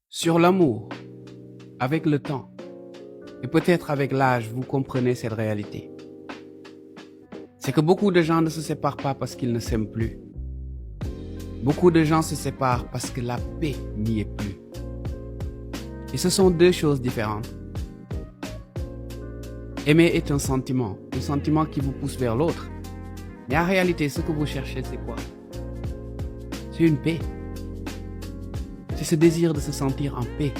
Sur l'amour, avec le temps, et peut-être avec l'âge, vous comprenez cette réalité. C'est que beaucoup de gens ne se séparent pas parce qu'ils ne s'aiment plus. Beaucoup de gens se séparent parce que la paix n'y est plus. Et ce sont deux choses différentes. Aimer est un sentiment qui vous pousse vers l'autre. Mais en réalité, ce que vous cherchez, c'est quoi? C'est une paix. C'est ce désir de se sentir en paix.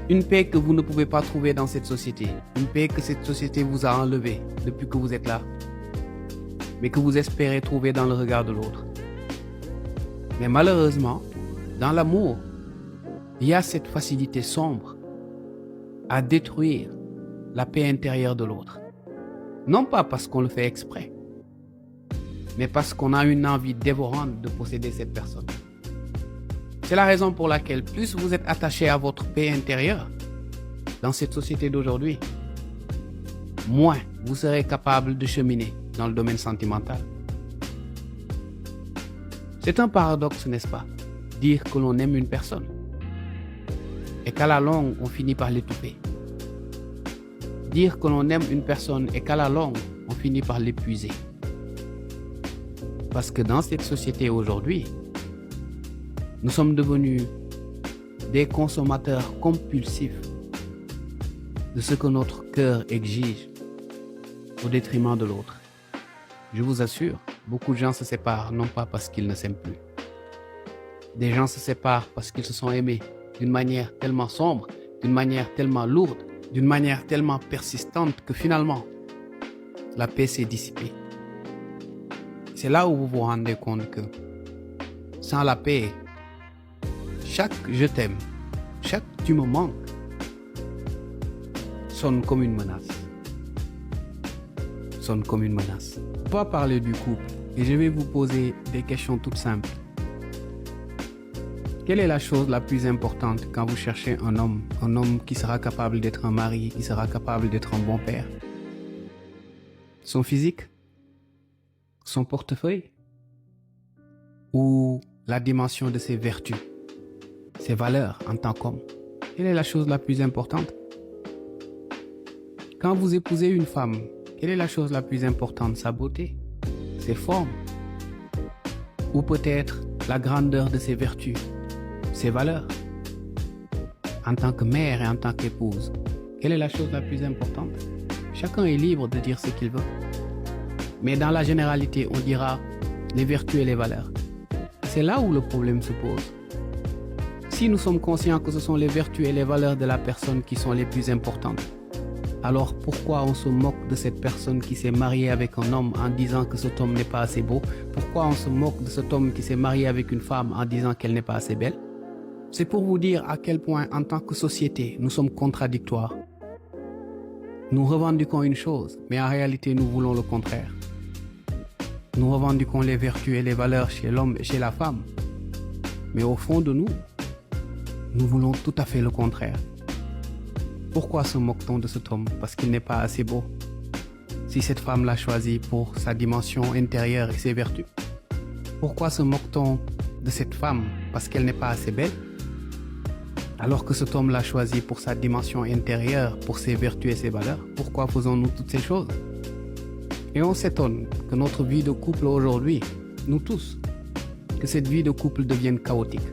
Une paix que vous ne pouvez pas trouver dans cette société. Une paix que cette société vous a enlevée depuis que vous êtes là. Mais que vous espérez trouver dans le regard de l'autre. Mais malheureusement, dans l'amour, il y a cette facilité sombre à détruire la paix intérieure de l'autre. Non pas parce qu'on le fait exprès, mais parce qu'on a une envie dévorante de posséder cette personne. C'est la raison pour laquelle plus vous êtes attaché à votre paix intérieure dans cette société d'aujourd'hui, moins vous serez capable de cheminer dans le domaine sentimental. C'est un paradoxe, n'est-ce pas? Dire que l'on aime une personne et qu'à la longue, on finit par l'étouffer. Dire que l'on aime une personne et qu'à la longue, on finit par l'épuiser. Parce que dans cette société aujourd'hui, nous sommes devenus des consommateurs compulsifs de ce que notre cœur exige au détriment de l'autre. Je vous assure, beaucoup de gens se séparent non pas parce qu'ils ne s'aiment plus. Des gens se séparent parce qu'ils se sont aimés d'une manière tellement sombre, d'une manière tellement lourde, d'une manière tellement persistante que finalement, la paix s'est dissipée. C'est là où vous vous rendez compte que sans la paix, chaque je t'aime, chaque tu me manques, sonne comme une menace. Sonne comme une menace. On va parler du couple et je vais vous poser des questions toutes simples. Quelle est la chose la plus importante quand vous cherchez un homme qui sera capable d'être un mari, qui sera capable d'être un bon père? Son physique? Son portefeuille? Ou la dimension de ses vertus, ses valeurs en tant qu'homme? Quelle est la chose la plus importante? Quand vous épousez une femme, quelle est la chose la plus importante? Sa beauté, ses formes, ou peut-être la grandeur de ses vertus, ses valeurs. En tant que mère et en tant qu'épouse, quelle est la chose la plus importante? Chacun est libre de dire ce qu'il veut. Mais dans la généralité, on dira les vertus et les valeurs. C'est là où le problème se pose. Si nous sommes conscients que ce sont les vertus et les valeurs de la personne qui sont les plus importantes, alors pourquoi on se moque de cette personne qui s'est mariée avec un homme en disant que cet homme n'est pas assez beau? Pourquoi on se moque de cet homme qui s'est marié avec une femme en disant qu'elle n'est pas assez belle? C'est pour vous dire à quel point, en tant que société, nous sommes contradictoires. Nous revendiquons une chose, mais en réalité, nous voulons le contraire. Nous revendiquons les vertus et les valeurs chez l'homme et chez la femme. Mais au fond de nous, nous voulons tout à fait le contraire. Pourquoi se moque-t-on de cet homme? Parce qu'il n'est pas assez beau. Si cette femme l'a choisi pour sa dimension intérieure et ses vertus. Pourquoi se moque-t-on de cette femme? Parce qu'elle n'est pas assez belle? Alors que cet homme l'a choisi pour sa dimension intérieure, pour ses vertus et ses valeurs. Pourquoi faisons-nous toutes ces choses? Et on s'étonne que notre vie de couple aujourd'hui, nous tous, que cette vie de couple devienne chaotique.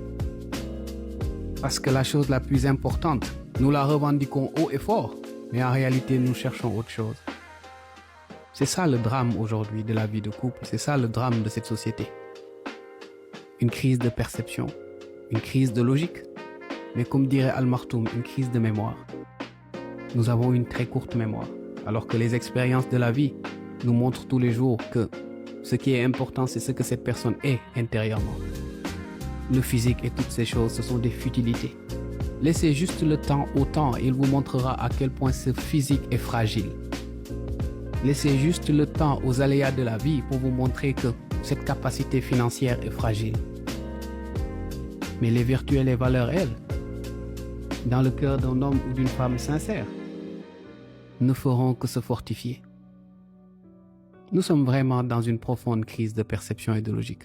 Parce que la chose la plus importante, nous la revendiquons haut et fort, mais en réalité, nous cherchons autre chose. C'est ça le drame aujourd'hui de la vie de couple, c'est ça le drame de cette société. Une crise de perception, une crise de logique, mais comme dirait Al-Martoum, une crise de mémoire. Nous avons une très courte mémoire, alors que les expériences de la vie nous montrent tous les jours que ce qui est important, c'est ce que cette personne est intérieurement. Le physique et toutes ces choses, ce sont des futilités. Laissez juste le temps au temps et il vous montrera à quel point ce physique est fragile. Laissez juste le temps aux aléas de la vie pour vous montrer que cette capacité financière est fragile. Mais les vertus et les valeurs, elles, dans le cœur d'un homme ou d'une femme sincère, ne feront que se fortifier. Nous sommes vraiment dans une profonde crise de perception et de logique.